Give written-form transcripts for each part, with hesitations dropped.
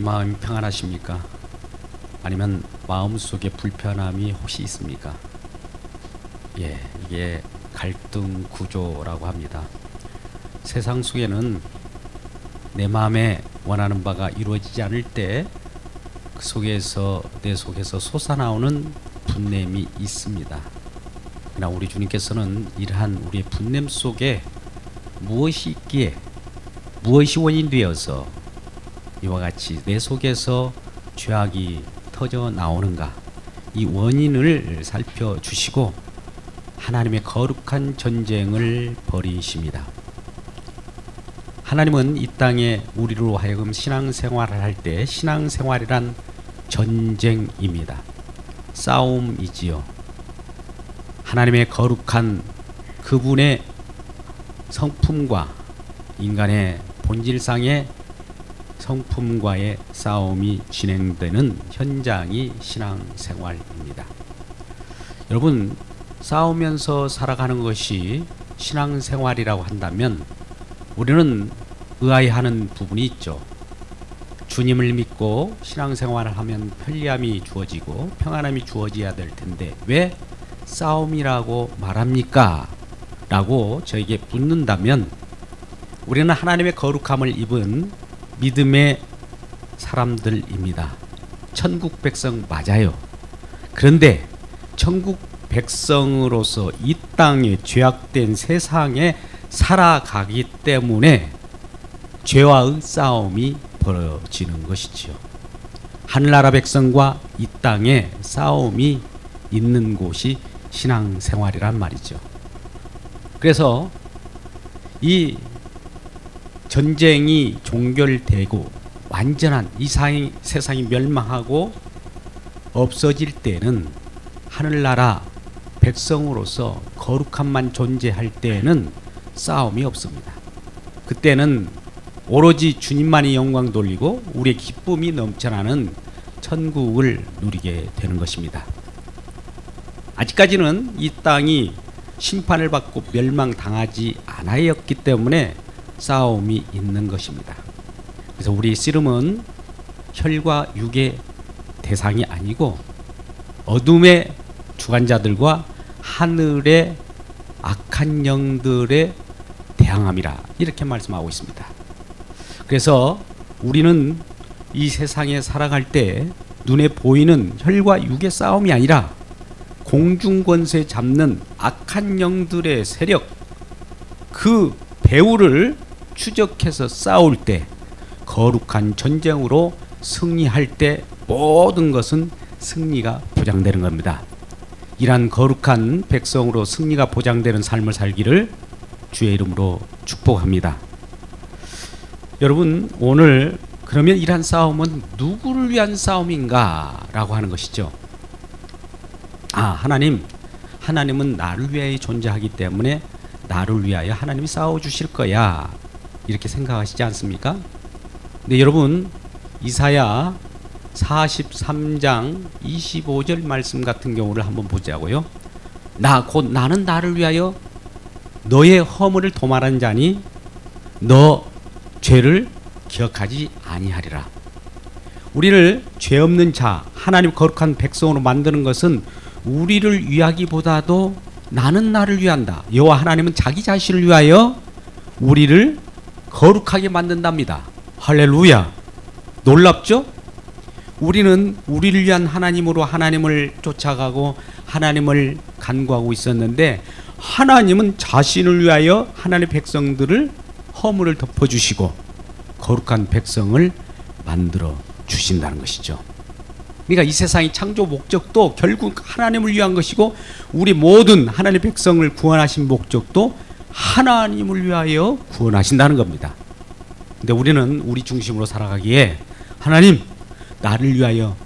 마음이 평안하십니까? 아니면 마음속에 불편함이 혹시 있습니까? 예, 이게 갈등 구조라고 합니다. 세상 속에는 내 마음에 원하는 바가 이루어지지 않을 때 그 속에서 내 속에서 솟아나오는 분냄이 있습니다. 그러나 우리 주님께서는 이러한 우리의 분냄 속에 무엇이 있기에, 무엇이 원인이 되어서 이와 같이 내 속에서 죄악이 터져 나오는가, 이 원인을 살펴주시고 하나님의 거룩한 전쟁을 벌이십니다. 하나님은 이 땅에 우리로 하여금 신앙생활을 할 때 신앙생활이란 전쟁입니다. 싸움이지요. 하나님의 거룩한 그분의 성품과 인간의 본질상의 성품과의 싸움이 진행되는 현장이 신앙생활입니다. 여러분, 싸우면서 살아가는 것이 신앙생활이라고 한다면 우리는 의아해하는 부분이 있죠. 주님을 믿고 신앙생활을 하면 편리함이 주어지고 평안함이 주어져야 될 텐데 왜 싸움이라고 말합니까? 라고 저에게 묻는다면 우리는 하나님의 거룩함을 입은 믿음의 사람들입니다. 천국 백성 맞아요. 그런데 천국 백성으로서 이 땅에 죄악된 세상에 살아가기 때문에 죄와의 싸움이 벌어지는 것이지요. 하늘나라 백성과 이 땅에 싸움이 있는 곳이 신앙생활이란 말이죠. 그래서 이 전쟁이 종결되고 완전한 이 세상이 멸망하고 없어질 때는 하늘나라 백성으로서 거룩함만 존재할 때는 싸움이 없습니다. 그때는 오로지 주님만이 영광 돌리고 우리의 기쁨이 넘쳐나는 천국을 누리게 되는 것입니다. 아직까지는 이 땅이 심판을 받고 멸망당하지 않았기 때문에 싸움이 있는 것입니다. 그래서 우리 씨름은 혈과 육의 대상이 아니고 어둠의 주관자들과 하늘의 악한 영들의 대항함이라 이렇게 말씀하고 있습니다. 그래서 우리는 이 세상에 살아갈 때 눈에 보이는 혈과 육의 싸움이 아니라 공중권세 잡는 악한 영들의 세력, 그 배후를 추적해서 싸울 때 거룩한 전쟁으로 승리할 때 모든 것은 승리가 보장되는 겁니다. 이러한 거룩한 백성으로 승리가 보장되는 삶을 살기를 주의 이름으로 축복합니다. 여러분, 오늘 그러면 이러한 싸움은 누구를 위한 싸움인가 라고 하는 것이죠. 하나님은 나를 위하여 존재하기 때문에 나를 위하여 하나님이 싸워주실 거야 이렇게 생각하시지 않습니까? 근데 여러분, 이사야 43장 25절 말씀 같은 경우를 한번 보자고요. 나는 나를 위하여 너의 허물을 도말한 자니 너 죄를 기억하지 아니하리라. 우리를 죄 없는 자, 하나님 거룩한 백성으로 만드는 것은 우리를 위하기보다도 나는 나를 위한다. 여호와 하나님은 자기 자신을 위하여 우리를 거룩하게 만든답니다. 할렐루야. 놀랍죠? 우리는 우리를 위한 하나님으로 하나님을 쫓아가고 하나님을 간구하고 있었는데 하나님은 자신을 위하여 하나님의 백성들을 허물을 덮어주시고 거룩한 백성을 만들어 주신다는 것이죠. 그러니까 이 세상의 창조 목적도 결국 하나님을 위한 것이고 우리 모든 하나님의 백성을 구원하신 목적도 하나님을 위하여 구원하신다는 겁니다. 근데 우리는 우리 중심으로 살아가기에 하나님, 나를 위하여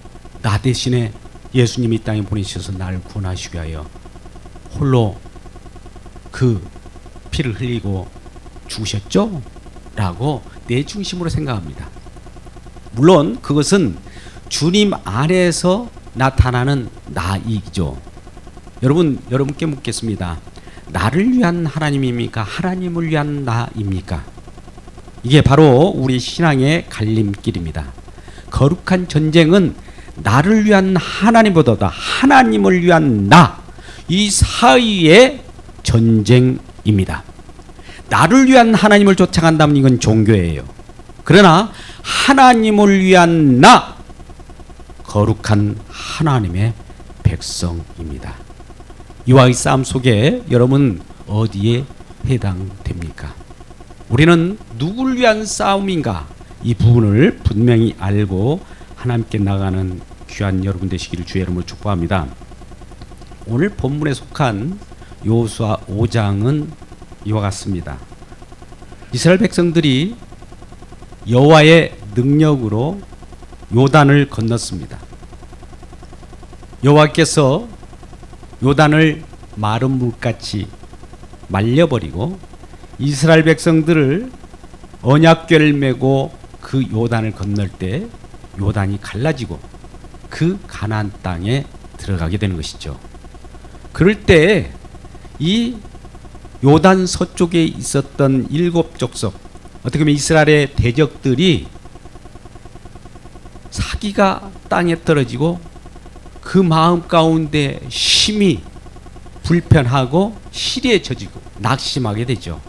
나 대신에 예수님이 이 땅에 보내셔서 나를 구원하시기 위하여 홀로 그 피를 흘리고 죽으셨죠? 라고 내 중심으로 생각합니다. 물론 그것은 주님 안에서 나타나는 나이죠. 여러분께 묻겠습니다. 나를 위한 하나님입니까? 하나님을 위한 나입니까? 이게 바로 우리 신앙의 갈림길입니다. 거룩한 전쟁은 나를 위한 하나님보다 하나님을 위한 나, 이 사이의 전쟁입니다. 나를 위한 하나님을 쫓아간다면 이건 종교예요. 그러나 하나님을 위한 나, 거룩한 하나님의 백성입니다. 이와의 싸움 속에 여러분 어디에 해당됩니까? 우리는 누구를 위한 싸움인가? 이 부분을 분명히 알고 하나님께 나가는 귀한 여러분 되시기를 주의 이름으로 축복합니다. 오늘 본문에 속한 여호수아 5장은 이와 같습니다. 이스라엘 백성들이 여호와의 능력으로 요단을 건넜습니다. 여호와께서 요단을 마른 물같이 말려버리고 이스라엘 백성들을 언약궤를 메고 그 요단을 건널 때 요단이 갈라지고 그 가나안 땅에 들어가게 되는 것이죠. 그럴 때 이 요단 서쪽에 있었던 7족속, 어떻게 보면 이스라엘의 대적들이 사기가 땅에 떨어지고 그 마음 가운데 심히 불편하고 시리에 젖이고 낙심하게 되죠.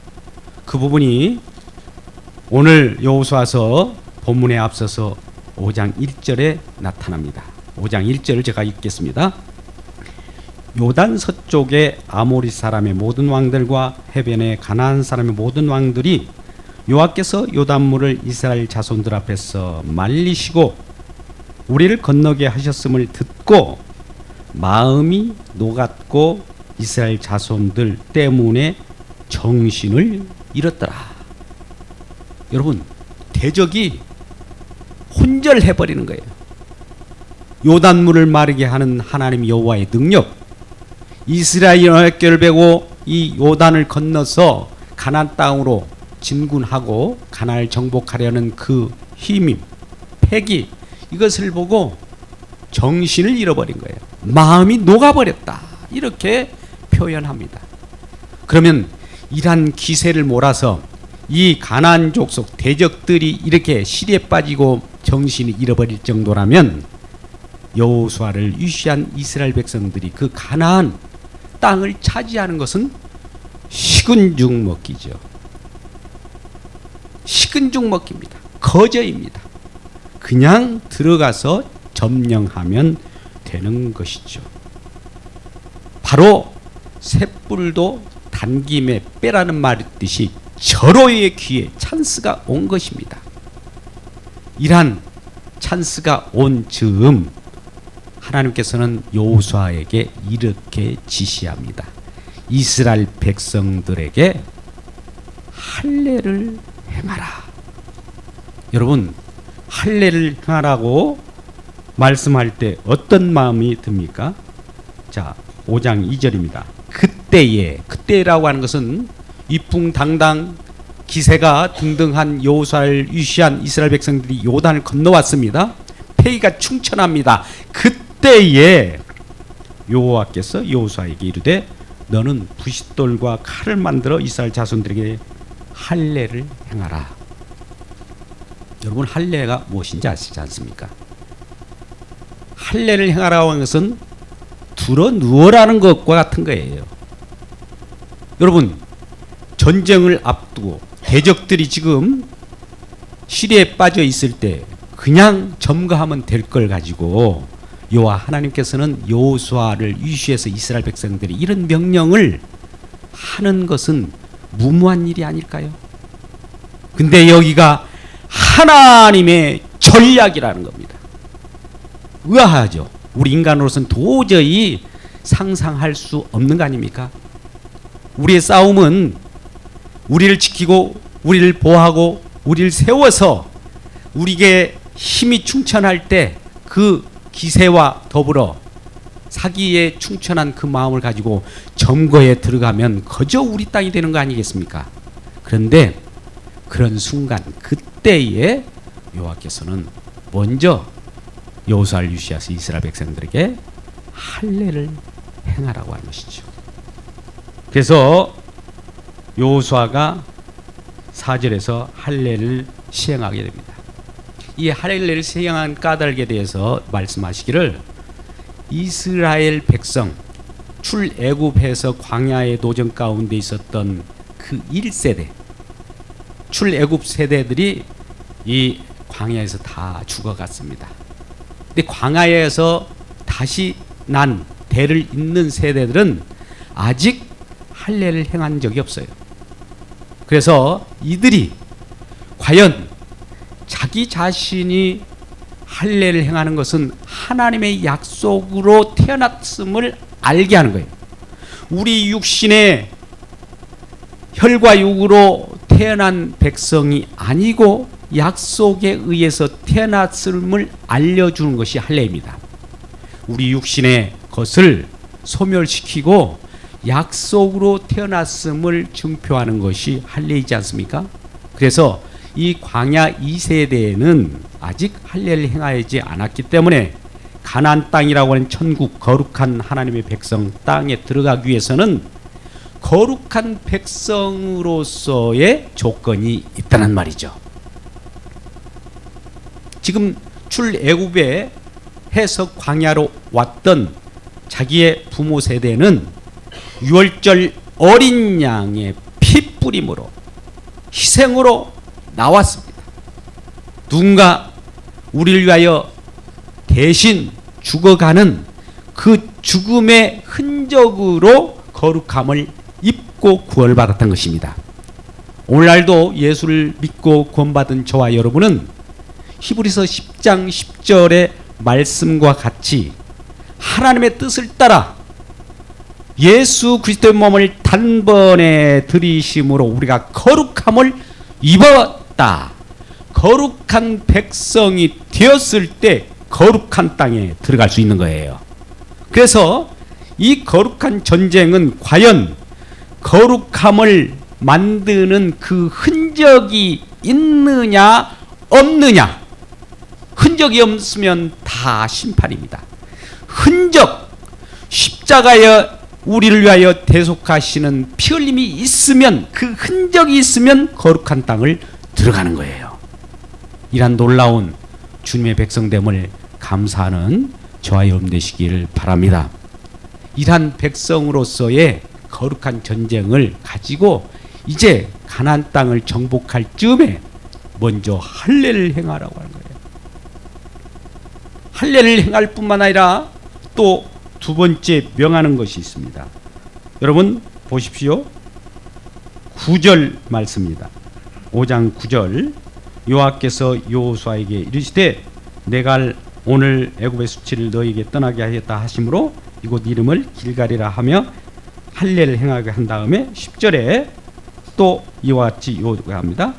그 부분이 오늘 여호수아서 본문에 앞서서 5장 1절에 나타납니다. 5장 1절을 제가 읽겠습니다. 요단 서쪽의 아모리 사람의 모든 왕들과 해변의 가나안 사람의 모든 왕들이 여호와께서 요단물을 이스라엘 자손들 앞에서 말리시고 우리를 건너게 하셨음을 듣고 마음이 녹았고 이스라엘 자손들 때문에 정신을 잃었더라. 여러분, 대적이 혼절해버리는 거예요. 요단물을 마르게 하는 하나님 여호와의 능력, 이스라엘이 언약궤를 베고 이 요단을 건너서 가나안 땅으로 진군하고 가나안을 정복하려는 그 힘임, 패기, 이것을 보고 정신을 잃어버린 거예요. 마음이 녹아버렸다, 이렇게 표현합니다. 그러면 이러한 기세를 몰아서 이 가나안 족속 대적들이 이렇게 시리에 빠지고 정신이 잃어버릴 정도라면 여호수아를 위시한 이스라엘 백성들이 그 가나안 땅을 차지하는 것은 식은 죽 먹기죠. 식은 죽 먹기입니다. 거저입니다. 그냥 들어가서 점령하면 되는 것이죠. 바로 쇳불도 단김에 빼라는 말이 있듯이 절호의 기회, 찬스가 온 것입니다. 이러한 찬스가 온 즈음 하나님께서는 여호수아에게 이렇게 지시합니다. 이스라엘 백성들에게 할례를 행하라. 여러분, 할례를 행하라고 말씀할 때 어떤 마음이 듭니까? 자, 5장 2절입니다. 그때라고 하는 것은 위풍당당 기세가 등등한 여호수아를 위시한 이스라엘 백성들이 요단을 건너왔습니다. 패기가 충천합니다. 그때에 여호와께서 여호수아에게 이르되 너는 부싯돌과 칼을 만들어 이스라엘 자손들에게 할례를 행하라. 여러분, 할례가 무엇인지 아시지 않습니까? 할례를 행하라고 하는 것은 들어 누워라는 것과 같은 거예요. 여러분, 전쟁을 앞두고 대적들이 지금 시리에 빠져 있을 때 그냥 점거하면 될 걸 가지고 여호와 하나님께서는 여호수아를 위시해서 이스라엘 백성들이 이런 명령을 하는 것은 무모한 일이 아닐까요? 근데 여기가 하나님의 전략이라는 겁니다. 의아하죠. 우리 인간으로서는 도저히 상상할 수 없는 거 아닙니까? 우리의 싸움은 우리를 지키고 우리를 보호하고 우리를 세워서 우리에게 힘이 충천할 때 그 기세와 더불어 사기에 충천한 그 마음을 가지고 점거에 들어가면 거저 우리 땅이 되는 거 아니겠습니까? 그런데 그런 순간 그때에 여호와께서는 먼저 여호수아를 유시하사 이스라엘 백성들에게 할례를 행하라고 하는 것이죠. 그래서 여호수아가 4절에서 할례를 시행하게 됩니다. 이 할례를 시행한 까닭에 대해서 말씀하시기를 이스라엘 백성 출애굽해서 광야의 도전 가운데 있었던 그 1세대 출애굽 세대들이 이 광야에서 다 죽어갔습니다. 근데 광야에서 다시 난 대를 잇는 세대들은 아직 할례를 행한 적이 없어요. 그래서 이들이 과연 자기 자신이 할례를 행하는 것은 하나님의 약속으로 태어났음을 알게 하는 거예요. 우리 육신의 혈과 육으로 태어난 백성이 아니고 약속에 의해서 태어났음을 알려주는 것이 할례입니다. 우리 육신의 것을 소멸시키고 약속으로 태어났음을 증표하는 것이 할례이지 않습니까? 그래서 이 광야 2세대에는 아직 할례를 행하지 않았기 때문에 가나안 땅이라고 하는 천국 거룩한 하나님의 백성 땅에 들어가기 위해서는 거룩한 백성으로서의 조건이 있다는 말이죠. 지금 출애굽에 해서 광야로 왔던 자기의 부모 세대는 유월절 어린 양의 피뿌림으로 희생으로 나왔습니다. 누군가 우리를 위하여 대신 죽어가는 그 죽음의 흔적으로 거룩함을 입고 구원받았던 것입니다. 오늘날도 예수를 믿고 구원받은 저와 여러분은 히브리서 10장 10절의 말씀과 같이 하나님의 뜻을 따라 예수 그리스도의 몸을 단번에 들이심으로 우리가 거룩함을 입었다. 거룩한 백성이 되었을 때 거룩한 땅에 들어갈 수 있는 거예요. 그래서 이 거룩한 전쟁은 과연 거룩함을 만드는 그 흔적이 있느냐 없느냐. 흔적이 없으면 다 심판입니다. 흔적, 십자가에 우리를 위하여 대속하시는 피 흘림이 있으면, 그 흔적이 있으면 거룩한 땅을 들어가는 거예요. 이런 놀라운 주님의 백성됨을 감사하는 저와 여러분 되시기를 바랍니다. 이러한 백성으로서의 거룩한 전쟁을 가지고 이제 가나안 땅을 정복할 즈음에 먼저 할례를 행하라고 하는 거예요. 할례를 행할 뿐만 아니라 또 두 번째 명하는 것이 있습니다. 여러분 보십시오. 9절 말씀입니다. 5장 9절 여호와께서 여호수아에게 이르시되 내가 오늘 애굽의 수치를 너에게 떠나게 하였다 하심으로 이곳 이름을 길갈이라 하며 할례를 행하게 한 다음에 10절에 또 이와 같이 요구합니다.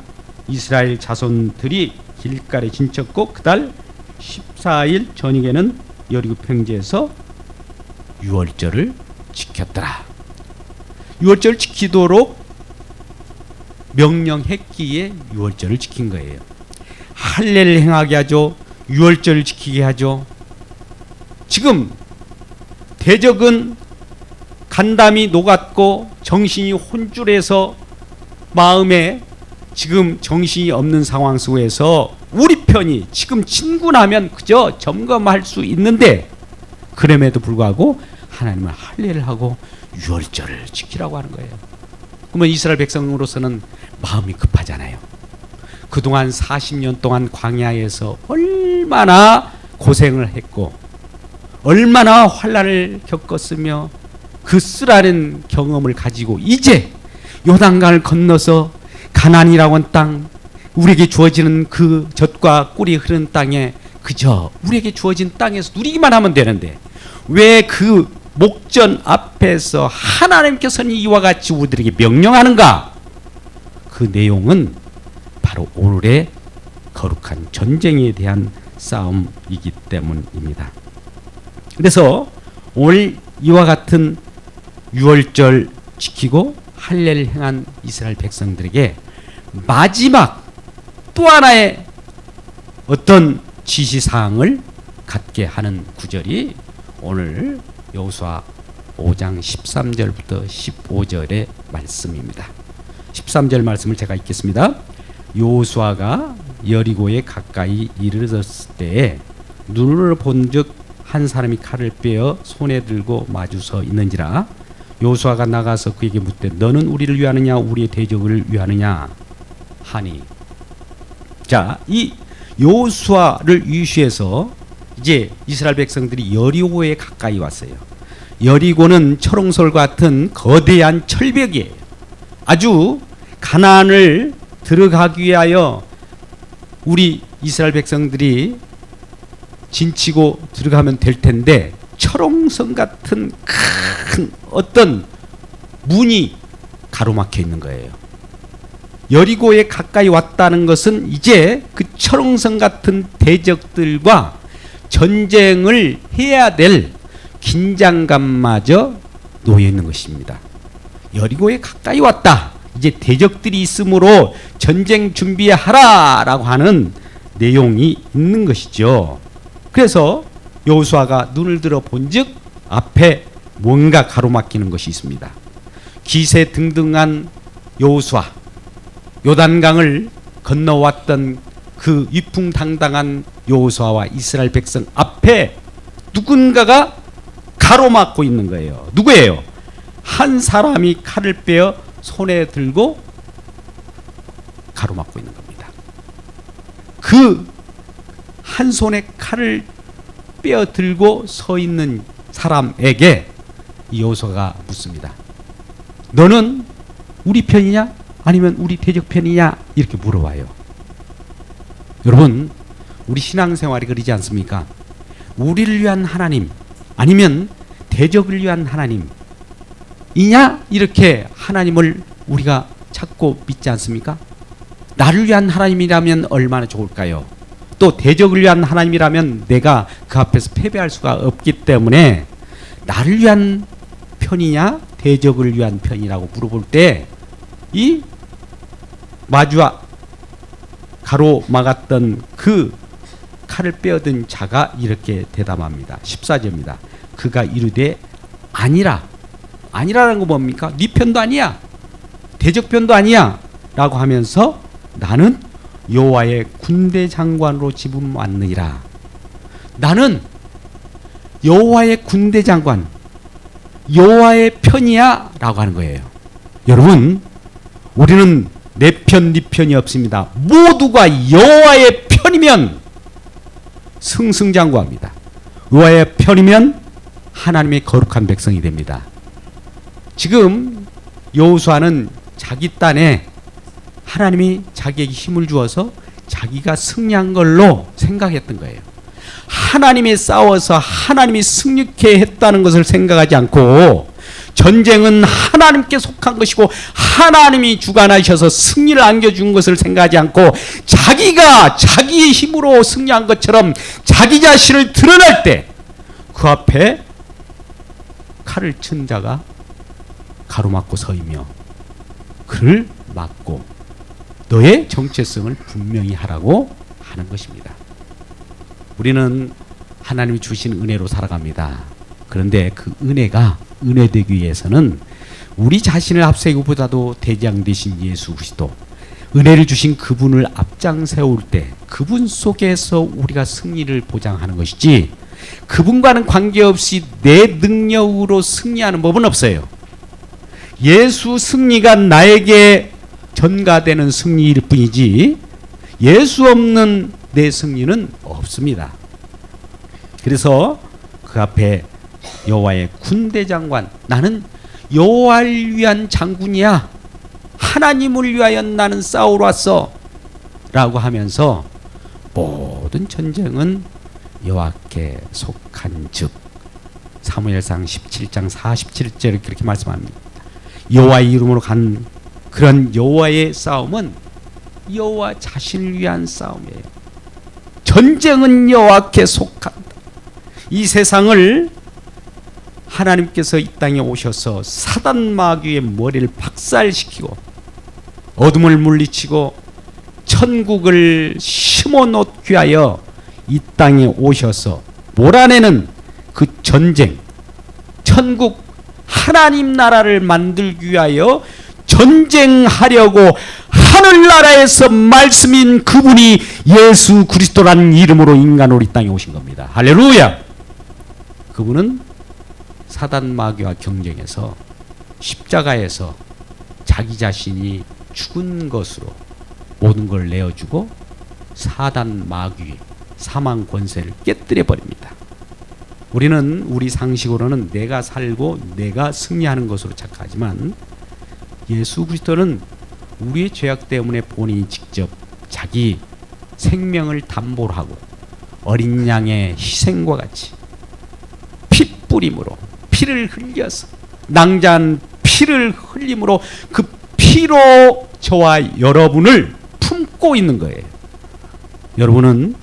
이스라엘 자손들이 길갈에 진쳤고 그달 14일 저녁에는 여리고 평지에서 유월절을 지켰더라. 유월절을 지키도록 명령했기에 유월절을 지킨 거예요. 할례를 행하게 하죠. 유월절을 지키게 하죠. 지금 대적은 간담이 녹았고 정신이 혼쭐해서 마음에 지금 정신이 없는 상황 속에서 우리 편이 지금 친구라면 그저 점검할 수 있는데 그럼에도 불구하고 하나님은 할례를 하고 유월절을 지키라고 하는 거예요. 그러면 이스라엘 백성으로서는 마음이 급하잖아요. 그동안 40년 동안 광야에서 얼마나 고생을 했고 얼마나 환난을 겪었으며 그 쓰라린 경험을 가지고 이제 요단강을 건너서 가나안이라고 하는 땅, 우리에게 주어지는 그 젖과 꿀이 흐르는 땅에 그저 우리에게 주어진 땅에서 누리기만 하면 되는데 왜 그 목전 앞에서 하나님께서는 이와 같이 우리들에게 명령하는가? 그 내용은 바로 오늘의 거룩한 전쟁에 대한 싸움이기 때문입니다. 그래서 오늘 이와 같은 유월절 지키고 할례를 행한 이스라엘 백성들에게 마지막 또 하나의 어떤 지시사항을 갖게 하는 구절이 오늘 여호수아 5장 13절부터 15절의 말씀입니다. 13절 말씀을 제가 읽겠습니다. 여호수아가 여리고에 가까이 이르렀을 때에 눈으로 본즉 한 사람이 칼을 빼어 손에 들고 마주서 있는지라. 여호수아가 나가서 그에게 묻되 너는 우리를 위하느냐 우리의 대적을 위하느냐 하니. 자, 이 여호수아를 위시해서 이제 이스라엘 백성들이 여리고에 가까이 왔어요. 여리고는 철옹솔 같은 거대한 철벽이에요. 아주 가나안을 들어가기 위하여 우리 이스라엘 백성들이 진치고 들어가면 될 텐데 철옹성 같은 큰 어떤 문이 가로막혀 있는 거예요. 여리고에 가까이 왔다는 것은 이제 그 철옹성 같은 대적들과 전쟁을 해야 될 긴장감마저 놓여 있는 것입니다. 여리고에 가까이 왔다. 이제 대적들이 있으므로 전쟁 준비하라라고 하는 내용이 있는 것이죠. 그래서 여호수아가 눈을 들어 본즉 앞에 뭔가 가로막히는 것이 있습니다. 기세 등등한 여호수아, 요단강을 건너왔던 그 위풍당당한 여호수아와 이스라엘 백성 앞에 누군가가 가로막고 있는 거예요. 누구예요? 한 사람이 칼을 빼어 손에 들고 가로막고 있는 겁니다. 그 한 손에 칼을 빼어 들고 서 있는 사람에게 여호수아가 묻습니다. 너는 우리 편이냐? 아니면 우리 대적 편이냐? 이렇게 물어봐요. 여러분, 우리 신앙생활이 그러지 않습니까? 우리를 위한 하나님 아니면 대적을 위한 하나님이냐? 이렇게 하나님을 우리가 찾고 믿지 않습니까? 나를 위한 하나님이라면 얼마나 좋을까요? 또 대적을 위한 하나님이라면 내가 그 앞에서 패배할 수가 없기 때문에 나를 위한 편이냐 대적을 위한 편이라고 물어볼 때 이 마주와 가로막았던 그 칼을 빼어든 자가 이렇게 대답합니다. 14절입니다. 그가 이르되 아니라. 아니라는 거 뭡니까? 네 편도 아니야. 대적 편도 아니야. 라고 하면서 나는 여호와의 군대 장관으로 지금 왔느니라. 나는 여호와의 군대 장관, 여호와의 편이야 라고 하는 거예요. 여러분, 우리는 내 편, 네 편이 없습니다. 모두가 여호와의 편이면 승승장구합니다. 여호와의 편이면 하나님의 거룩한 백성이 됩니다. 지금 여호수아는 자기 딴에 하나님이 자기에게 힘을 주어서 자기가 승리한 걸로 생각했던 거예요. 하나님이 싸워서 하나님이 승리케 했다는 것을 생각하지 않고 전쟁은 하나님께 속한 것이고 하나님이 주관하셔서 승리를 안겨준 것을 생각하지 않고 자기가 자기의 힘으로 승리한 것처럼 자기 자신을 드러낼 때 그 앞에 칼을 친 자가 가로막고 서이며 그를 막고 너의 정체성을 분명히 하라고 하는 것입니다. 우리는 하나님이 주신 은혜로 살아갑니다. 그런데 그 은혜가 은혜되기 위해서는 우리 자신을 앞세우기보다도 대장 되신 예수 그리스도, 은혜를 주신 그분을 앞장 세울 때 그분 속에서 우리가 승리를 보장하는 것이지 그분과는 관계없이 내 능력으로 승리하는 법은 없어요. 예수 승리가 나에게 전가되는 승리일 뿐이지 예수 없는 내 승리는 없습니다. 그래서 그 앞에 여호와의 군대 장관, 나는 여호와를 위한 장군이야. 하나님을 위하여 나는 싸우러 왔어. 라고 하면서 모든 전쟁은 여호와께 속한 즉 사무엘상 17장 47절에 그렇게 말씀합니다. 여호와의 이름으로 간 그런 여호와의 싸움은 여호와 자신을 위한 싸움이에요. 전쟁은 여호와께 속한다. 이 세상을 하나님께서 이 땅에 오셔서 사단 마귀의 머리를 박살시키고 어둠을 물리치고 천국을 심어놓기 위하여 이 땅에 오셔서 몰아내는 그 전쟁, 천국 하나님 나라를 만들기 위하여 전쟁하려고 하늘나라에서 말씀인 그분이 예수 그리스도라는 이름으로 인간으로 이 땅에 오신 겁니다. 할렐루야. 그분은 사단 마귀와 경쟁해서 십자가에서 자기 자신이 죽은 것으로 모든 걸 내어주고 사단 마귀 사망 권세를 깨뜨려 버립니다. 우리는 우리 상식으로는 내가 살고 내가 승리하는 것으로 착각하지만 예수 그리스도는 우리의 죄악 때문에 본인이 직접 자기 생명을 담보로 하고 어린 양의 희생과 같이 피 뿌림으로 피를 흘려서 낭자한 피를 흘림으로 그 피로 저와 여러분을 품고 있는 거예요. 여러분은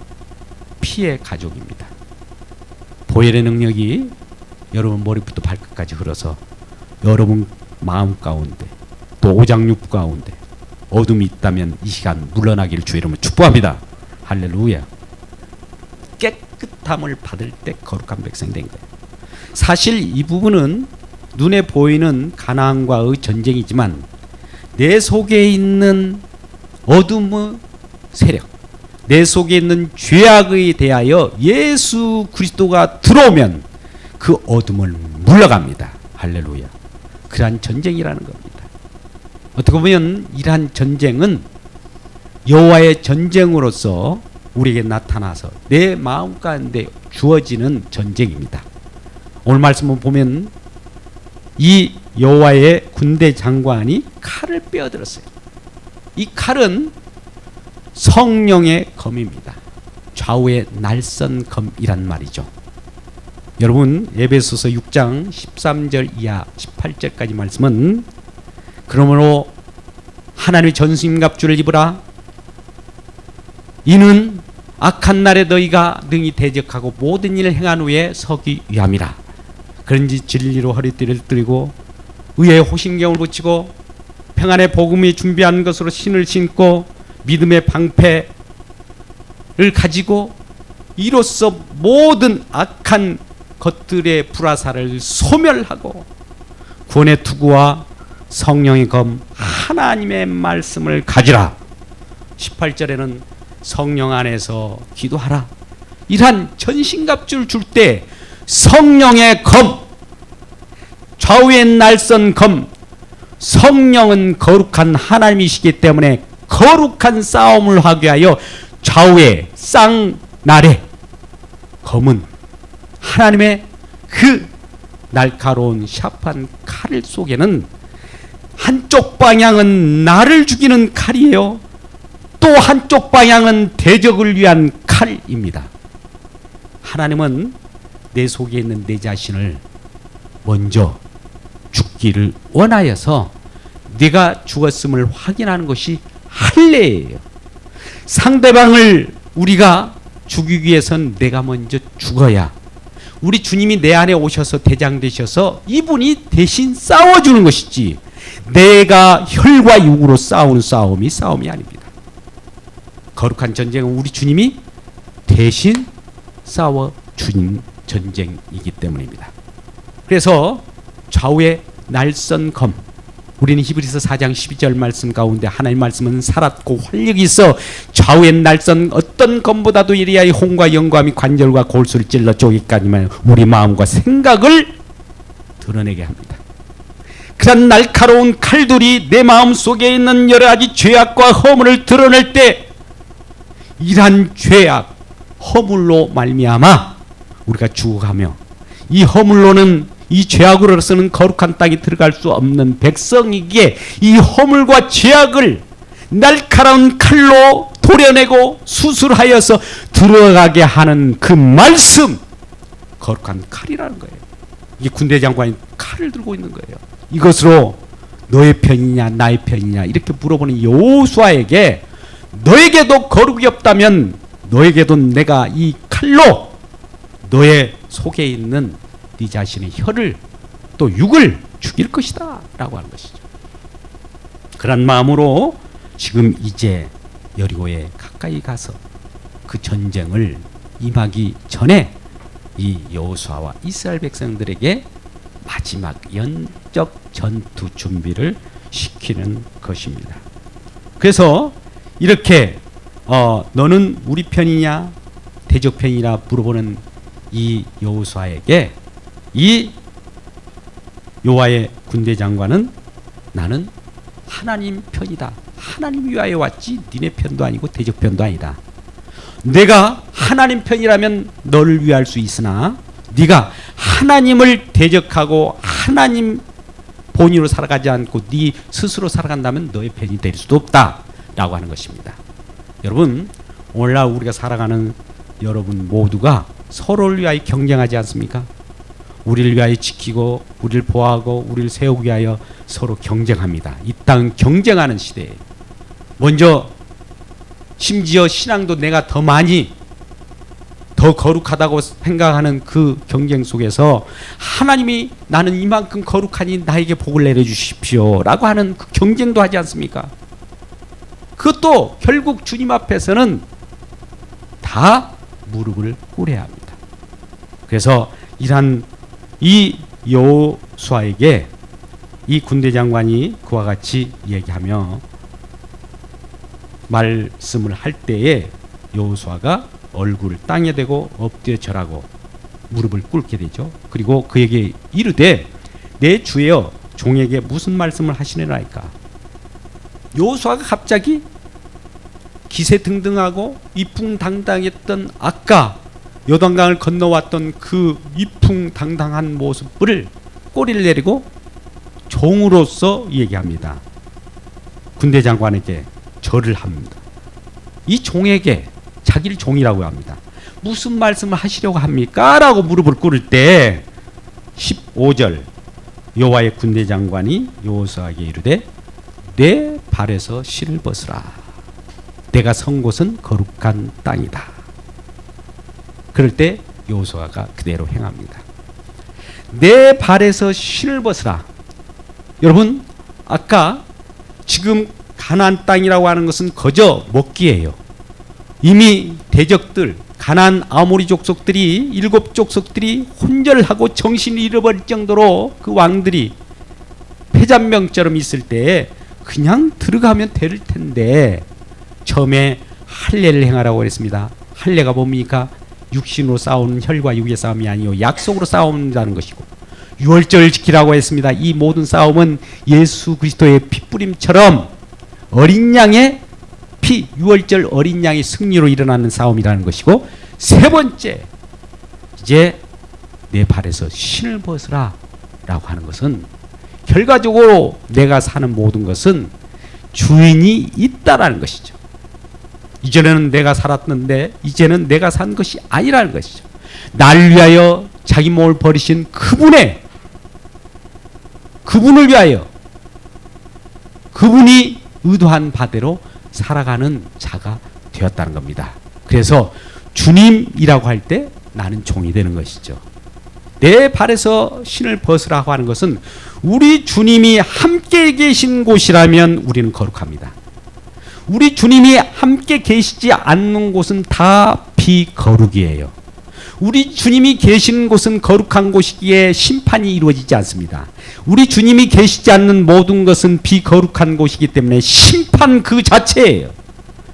피의 가족입니다. 보혈의 능력이 여러분 머리부터 발끝까지 흘러서 여러분 마음 가운데 또 오장육 가운데 어둠이 있다면 이 시간 물러나기를 주의 이름으로 축복합니다. 할렐루야. 깨끗함을 받을 때 거룩한 백성이 된 거예요. 사실 이 부분은 눈에 보이는 가나안과의 전쟁이지만 내 속에 있는 어둠의 세력, 내 속에 있는 죄악에 대하여 예수 그리스도가 들어오면 그 어둠을 물러갑니다. 할렐루야. 그러한 전쟁이라는 겁니다. 어떻게 보면 이러한 전쟁은 여호와의 전쟁으로서 우리에게 나타나서 내 마음 가운데 주어지는 전쟁입니다. 오늘 말씀을 보면 이 여호와의 군대 장관이 칼을 빼어들었어요. 이 칼은 성령의 검입니다. 좌우의 날선 검이란 말이죠. 여러분 에베소서 6장 13절 이하 18절까지 말씀은 그러므로 하나님의 전신갑주를 입으라. 이는 악한 날에 너희가 능히 대적하고 모든 일을 행한 후에 서기 위함이라. 그런지 진리로 허리띠를 들고 의의 호신경을 붙이고 평안의 복음이 준비한 것으로 신을 신고 믿음의 방패를 가지고 이로써 모든 악한 것들의 불화살을 소멸하고 구원의 투구와 성령의 검 하나님의 말씀을 가지라. 18절에는 성령 안에서 기도하라. 이러한 전신갑주를 줄 때 성령의 검, 좌우의 날선 검, 성령은 거룩한 하나님이시기 때문에 거룩한 싸움을 하게 하여 좌우의 쌍날의 검은 하나님의 그 날카로운 샤프한 칼 속에는 한쪽 방향은 나를 죽이는 칼이에요. 또 한쪽 방향은 대적을 위한 칼입니다. 하나님은 내 속에 있는 내 자신을 먼저 죽기를 원하여서 네가 죽었음을 확인하는 것이 할례예요. 상대방을 우리가 죽이기 위해서는 내가 먼저 죽어야 우리 주님이 내 안에 오셔서 대장 되셔서 이분이 대신 싸워주는 것이지 내가 혈과 육으로 싸우는 싸움이 아닙니다. 거룩한 전쟁은 우리 주님이 대신 싸워주는 전쟁이기 때문입니다. 그래서 좌우의 날선 검, 우리는 히브리서 4장 12절 말씀 가운데 하나님 말씀은 살았고 활력이 있어 좌우의 날선 어떤 검보다도 이리하여 혼과 영감이 관절과 골수를 찔러 쪼개까지만 우리 마음과 생각을 드러내게 합니다. 그런 날카로운 칼들이 내 마음 속에 있는 여러 가지 죄악과 허물을 드러낼 때 이러한 죄악, 허물로 말미암아 우리가 죽어가며 이 허물로는 이 죄악으로서는 거룩한 땅에 들어갈 수 없는 백성이기에 이 허물과 죄악을 날카로운 칼로 도려내고 수술하여서 들어가게 하는 그 말씀, 거룩한 칼이라는 거예요. 이게 군대 장관이 칼을 들고 있는 거예요. 이것으로 너의 편이냐 나의 편이냐 이렇게 물어보는 여호수아에게 너에게도 거룩이 없다면 너에게도 내가 이 칼로 너의 속에 있는 네 자신의 혀를 또 육을 죽일 것이다 라고 하는 것이죠. 그런 마음으로 지금 이제 여리고에 가까이 가서 그 전쟁을 임하기 전에 이 여호수아와 이스라엘 백성들에게 마지막 영적 전투 준비를 시키는 것입니다. 그래서 이렇게 너는 우리 편이냐 대적 편이냐 물어보는 이 여호수아에게 이 여호와의 군대 장관은 나는 하나님 편이다. 하나님 위하여 왔지 니네 편도 아니고 대적 편도 아니다. 내가 하나님 편이라면 너를 위할 수 있으나 네가 하나님을 대적하고 하나님 본의로 살아가지 않고 네 스스로 살아간다면 너의 편이 될 수도 없다라고 하는 것입니다. 여러분, 오늘날 우리가 살아가는 여러분 모두가 서로를 위하여 경쟁하지 않습니까? 우리를 위하여 지키고 우리를 보호하고 우리를 세우기 위하여 서로 경쟁합니다. 이 땅은 경쟁하는 시대예요. 먼저 심지어 신앙도 내가 더 많이 더 거룩하다고 생각하는 그 경쟁 속에서 하나님이 나는 이만큼 거룩하니 나에게 복을 내려주십시오 라고 하는 그 경쟁도 하지 않습니까? 그것도 결국 주님 앞에서는 다 무릎을 꿇어야 합니다. 그래서 이러한 이 여호수아에게 이 군대 장관이 그와 같이 얘기하며 말씀을 할 때에 여호수아가 얼굴을 땅에 대고 엎드려 절하고 무릎을 꿇게 되죠. 그리고 그에게 이르되 내 주여 종에게 무슨 말씀을 하시느냐이까. 여호수아가 갑자기 기세등등하고 이풍당당했던 아까 요단강을 건너왔던 그 이풍당당한 모습을 꼬리를 내리고 종으로서 얘기합니다. 군대 장관에게 절을 합니다. 이 종에게 자기를 종이라고 합니다. 무슨 말씀을 하시려고 합니까? 라고 무릎을 꿇을 때 15절 여호와의 군대 장관이 여호수아에게 이르되 내 발에서 실을 벗으라. 내가 선 곳은 거룩한 땅이다. 그럴 때 여호수아가 그대로 행합니다. 내 발에서 실을 벗으라. 여러분, 아까 지금 가나안 땅이라고 하는 것은 거저 먹기예요. 이미 대적들 가나안 아모리 족속들이 7족속들이 혼절하고 정신을 잃어버릴 정도로 그 왕들이 패잔명처럼 있을 때 그냥 들어가면 될 텐데 처음에 할례를 행하라고 했습니다. 할례가 뭡니까? 육신으로 싸우는 혈과 육의 싸움이 아니요 약속으로 싸운다는 것이고, 유월절을 지키라고 했습니다. 이 모든 싸움은 예수 그리스도의 핏부림처럼 어린 양의 피, 유월절 어린 양의 승리로 일어나는 싸움이라는 것이고, 세 번째 이제 내 발에서 신을 벗으라 라고 하는 것은 결과적으로 내가 사는 모든 것은 주인이 있다라는 것이죠. 이전에는 내가 살았는데 이제는 내가 산 것이 아니라는 것이죠. 날 위하여 자기 몸을 버리신 그분을 위하여 그분이 의도한 바대로 살아가는 자가 되었다는 겁니다. 그래서 주님이라고 할 때 나는 종이 되는 것이죠. 내 발에서 신을 벗으라고 하는 것은 우리 주님이 함께 계신 곳이라면 우리는 거룩합니다. 우리 주님이 함께 계시지 않는 곳은 다 비거룩이에요. 우리 주님이 계신 곳은 거룩한 곳이기에 심판이 이루어지지 않습니다. 우리 주님이 계시지 않는 모든 것은 비거룩한 곳이기 때문에 심판 그 자체예요.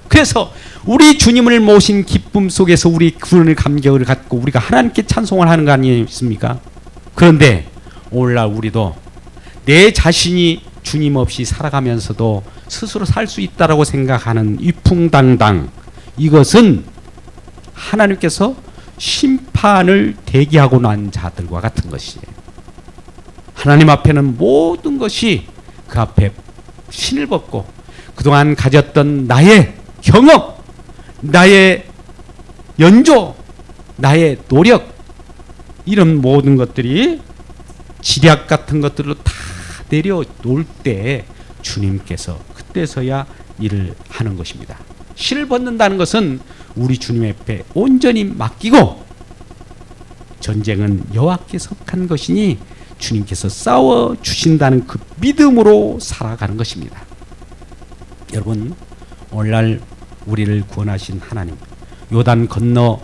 그래서 우리 주님을 모신 기쁨 속에서 우리 구원의 감격을 갖고 우리가 하나님께 찬송을 하는 거 아니겠습니까? 그런데 오늘날 우리도 내 자신이 주님 없이 살아가면서도 스스로 살 수 있다라고 생각하는 이풍당당, 이것은 하나님께서 심판을 대기하고 난 자들과 같은 것이에요. 하나님 앞에는 모든 것이 그 앞에 신을 벗고 그동안 가졌던 나의 경험, 나의 연조, 나의 노력, 이런 모든 것들이 지략 같은 것들로 다 내려놓을 때 주님께서 그때서야 일을 하는 것입니다. 신을 벗는다는 것은 우리 주님 앞에 온전히 맡기고, 전쟁은 여호와께 속한 것이니 주님께서 싸워 주신다는 그 믿음으로 살아가는 것입니다. 여러분, 오늘날 우리를 구원하신 하나님, 요단 건너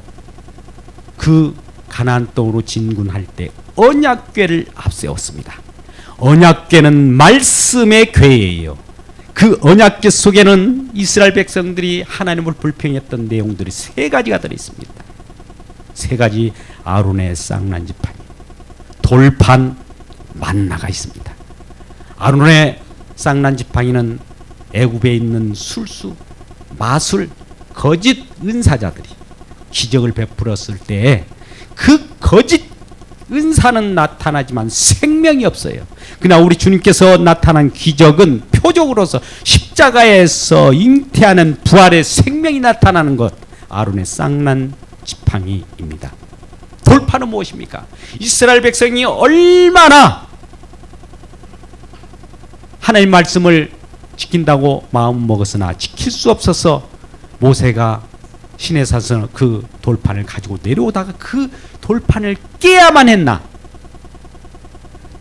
그 가나안 땅으로 진군할 때 언약궤를 앞세웠습니다. 언약궤는 말씀의 궤예요. 그 언약궤 속에는 이스라엘 백성들이 하나님을 불평했던 내용들이 세 가지가 들어있습니다. 세 가지 아론의 쌍난지판, 돌판, 만나가 있습니다. 아론의 쌍난지팡이는 애굽에 있는 술수, 마술, 거짓 은사자들이 기적을 베풀었을 때 그 거짓 은사는 나타나지만 생명이 없어요. 그러나 우리 주님께서 나타난 기적은 표적으로서 십자가에서 잉태하는 부활의 생명이 나타나는 것, 아론의 쌍난지팡이입니다. 돌파는 무엇입니까? 이스라엘 백성이 얼마나 하나님 말씀을 지킨다고 마음 먹었으나 지킬 수 없어서 모세가 시내산에서 그 돌판을 가지고 내려오다가 그 돌판을 깨야만 했나?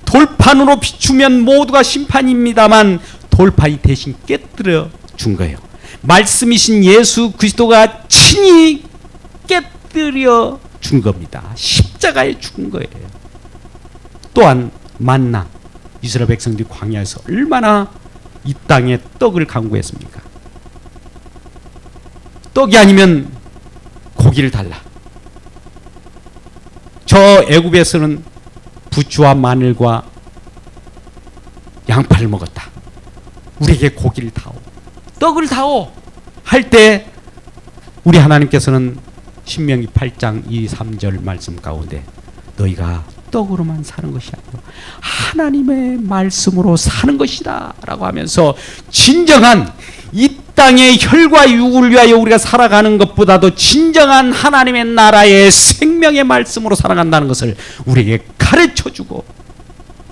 돌판으로 비추면 모두가 심판입니다만 돌판이 대신 깨뜨려 준 거예요. 말씀이신 예수 그리스도가 친히 깨뜨려 준 겁니다. 십자가에 죽은 거예요. 또한 만나, 이스라엘 백성들이 광야에서 얼마나 이 땅에 떡을 간구했습니까? 떡이 아니면 고기를 달라. 저 애굽에서는 부추와 마늘과 양파를 먹었다. 우리에게 고기를 다오, 떡을 다오 할 때 우리 하나님께서는 신명기 8장 2, 3절 말씀 가운데 너희가 떡으로만 사는 것이 아니고 하나님의 말씀으로 사는 것이다 라고 하면서 진정한 이 땅의 혈과 육을 위하여 우리가 살아가는 것보다도 진정한 하나님의 나라의 생명의 말씀으로 살아간다는 것을 우리에게 가르쳐주고,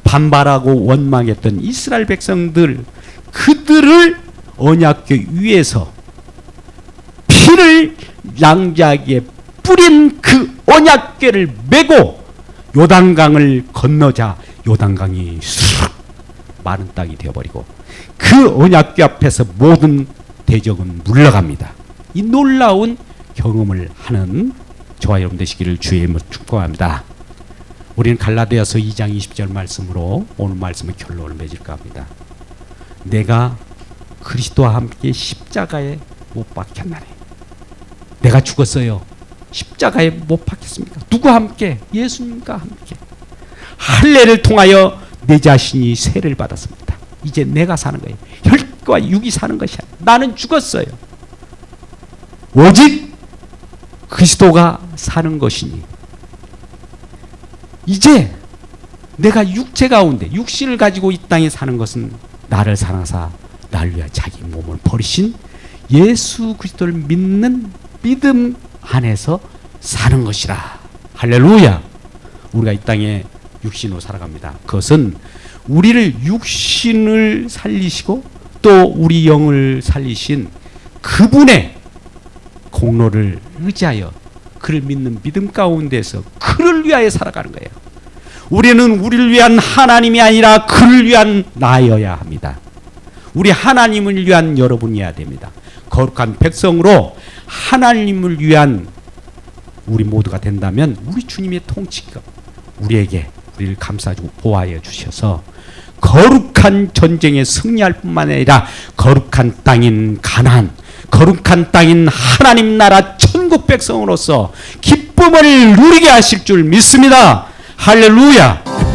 반발하고 원망했던 이스라엘 백성들, 그들을 언약궤 위에서 피를 양자기에 뿌린 그 언약궤를 메고 요단강을 건너자 요단강이 쑥 마른 땅이 되어버리고 그 언약궤 앞에서 모든 대적은 물러갑니다. 이 놀라운 경험을 하는 저와 여러분 되시기를 주의 이름으로 축복합니다. 우리는 갈라디아서 2장 20절 말씀으로 오늘 말씀의 결론을 맺을까 합니다. 내가 그리스도와 함께 십자가에 못 박혔나니. 내가 죽었어요. 십자가에 못 박혔습니까? 누구와 함께? 예수님과 함께. 할례를 통하여 내 자신이 세를 받았습니다. 이제 내가 사는 거예요. 혈과 육이 사는 것이 아니라 나는 죽었어요. 오직 그리스도가 사는 것이니 이제 내가 육체 가운데 육신을 가지고 이 땅에 사는 것은 나를 사랑하사 나를 위하여 자기 몸을 버리신 예수 그리스도를 믿는 믿음 안에서 사는 것이라. 할렐루야. 우리가 이 땅에 육신으로 살아갑니다. 그것은 우리를 육신을 살리시고 또 우리 영을 살리신 그분의 공로를 의지하여 그를 믿는 믿음 가운데서 그를 위하여 살아가는 거예요. 우리는 우리를 위한 하나님이 아니라 그를 위한 나여야 합니다. 우리 하나님을 위한 여러분이어야 됩니다. 거룩한 백성으로 하나님을 위한 우리 모두가 된다면 우리 주님의 통치가 우리에게 우리를 감싸주고 보호하여 주셔서 거룩한 전쟁에 승리할 뿐만 아니라 거룩한 땅인 가나안, 거룩한 땅인 하나님 나라 천국 백성으로서 기쁨을 누리게 하실 줄 믿습니다. 할렐루야.